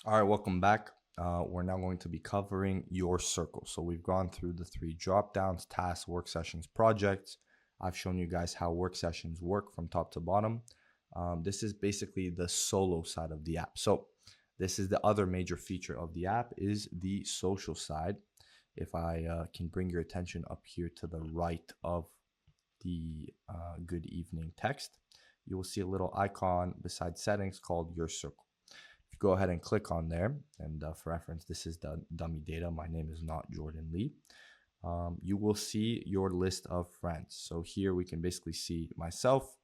All right, welcome back. We're now going to be covering your circle. So we've gone through the three drop downs, tasks, work sessions, projects. I've shown you guys how work sessions work from top to bottom. This is basically the solo side of the app. So this is the other major feature of the app is the social side. If I can bring your attention up here to the right of the good evening text, you will see a little icon beside settings called your circle. If you go ahead and click on there, and for reference, this is the dummy data. My name is not Jordan Lee. You will see your list of friends. So here we can basically see myself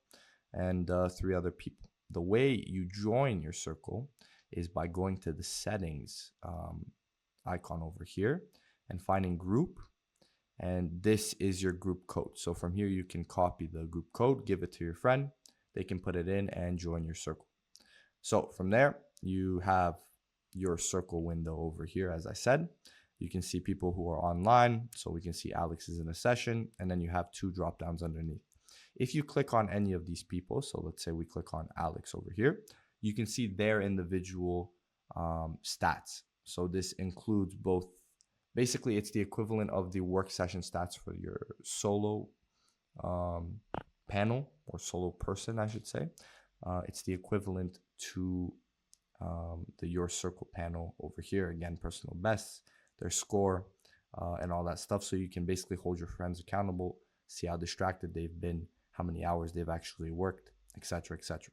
and three other people. The way you join your circle is by going to the settings icon over here and finding group. And this is your group code. So from here, you can copy the group code, give it to your friend. They can put it in and join your circle. So from there, you have your circle window over here. As I said, you can see people who are online. So we can see Alex is in a session, and then you have two drop downs underneath. If you click on any of these people, so let's say we click on Alex over here, you can see their individual stats. So this includes both, basically, it's the equivalent of the work session stats for your solo um, panel or solo person, I should say. It's the equivalent to the Your Circle panel over here. Again, personal bests, their score, and all that stuff. So you can basically hold your friends accountable, see how distracted they've been, how many hours they've actually worked, etc., etc.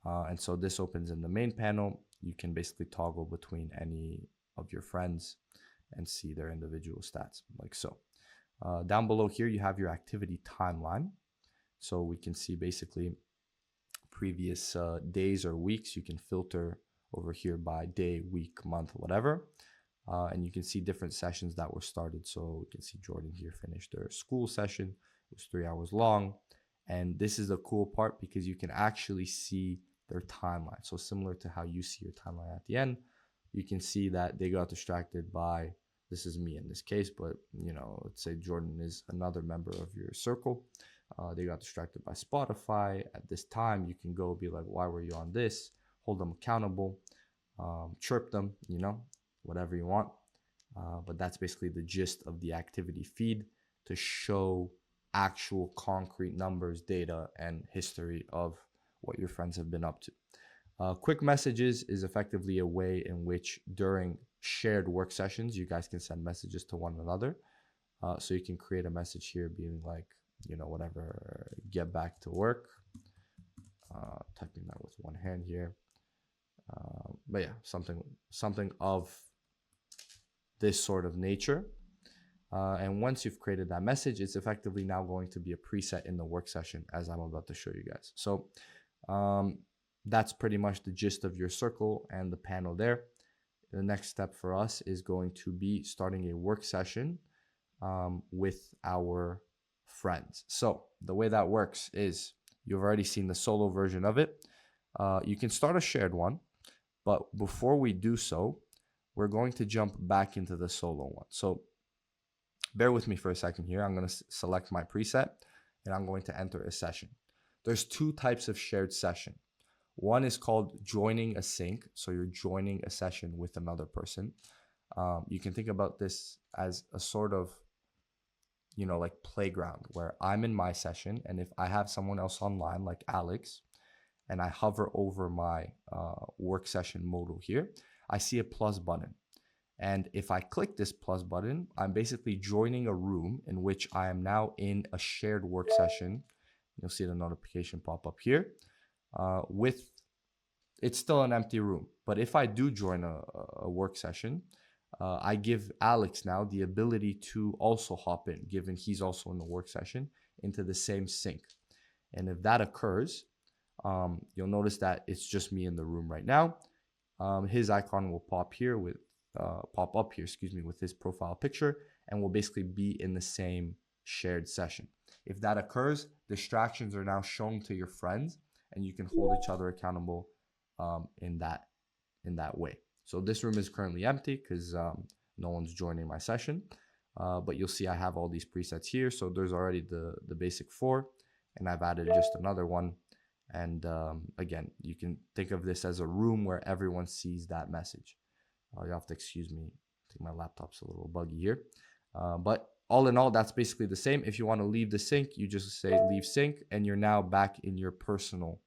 And so this opens in the main panel. You can basically toggle between any of your friends and see their individual stats, like so. Down below here, you have your activity timeline. So we can see basically previous days or weeks. You can filter over here by day, week, month, whatever. And you can see different sessions that were started. So you can see Jordan here finished their school session. It was 3 hours long. And this is the cool part because you can actually see their timeline. So similar to how you see your timeline at the end, you can see that they got distracted by, this is me in this case, but let's say Jordan is another member of your circle. They got distracted by Spotify. At this time, you can go be like, why were you on this? Hold them accountable, chirp them, whatever you want. But that's basically the gist of the activity feed to show actual concrete numbers, data, and history of what your friends have been up to. Quick messages is effectively a way in which during shared work sessions, you guys can send messages to one another. So you can create a message here being like, whatever, get back to work. Typing that with one hand here. But yeah, something of this sort of nature. And once you've created that message, it's effectively now going to be a preset in the work session as I'm about to show you guys. So that's pretty much the gist of your circle and the panel there. The next step for us is going to be starting a work session with our friends. So the way that works is you've already seen the solo version of it. You can start a shared one, but before we do so, we're going to jump back into the solo one. So bear with me for a second here. I'm going to select my preset and I'm going to enter a session. There's two types of shared session. One is called joining a sync. So you're joining a session with another person. You can think about this as a sort of, like playground where I'm in my session. And if I have someone else online, like Alex, and I hover over my work session modal here, I see a plus button. And if I click this plus button, I'm basically joining a room in which I am now in a shared work session. You'll see the notification pop up here. It's still an empty room. But if I do join a work session, I give Alex now the ability to also hop in, given he's also in the work session, into the same sync. And if that occurs, you'll notice that it's just me in the room right now. His icon will pop up here, with his profile picture, and will basically be in the same shared session. If that occurs, distractions are now shown to your friends, and you can hold each other accountable in that way. So this room is currently empty because no one's joining my session. But you'll see I have all these presets here. So there's already the basic four, and I've added just another one. And again, you can think of this as a room where everyone sees that message. You have to excuse me. I think my laptop's a little buggy here. But all in all, that's basically the same. If you want to leave the sync, you just say leave sync, and you're now back in your personal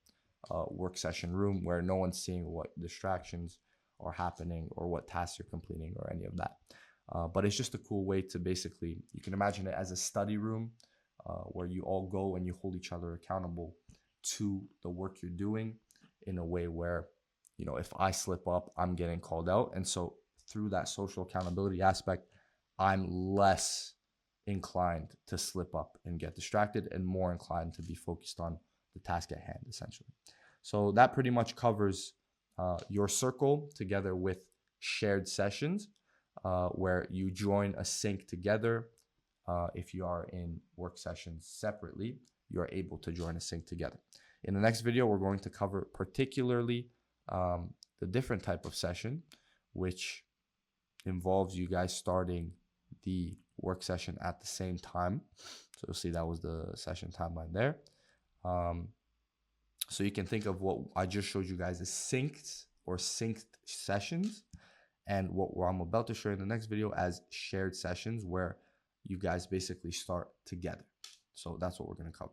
work session room where no one's seeing what distractions are happening or what tasks you're completing or any of that. But it's just a cool way to basically, you can imagine it as a study room where you all go and you hold each other accountable to the work you're doing in a way where, you know, if I slip up, I'm getting called out. And so through that social accountability aspect, I'm less inclined to slip up and get distracted and more inclined to be focused on the task at hand, essentially. So that pretty much covers your circle together with shared sessions where you join a sync together. If you are in work sessions separately, you're able to join a sync together. In the next video, we're going to cover particularly the different type of session, which involves you guys starting the work session at the same time. So you'll see that was the session timeline there. So you can think of what I just showed you guys as synced sessions, and what I'm about to show you in the next video as shared sessions where you guys basically start together. So that's what we're going to cover.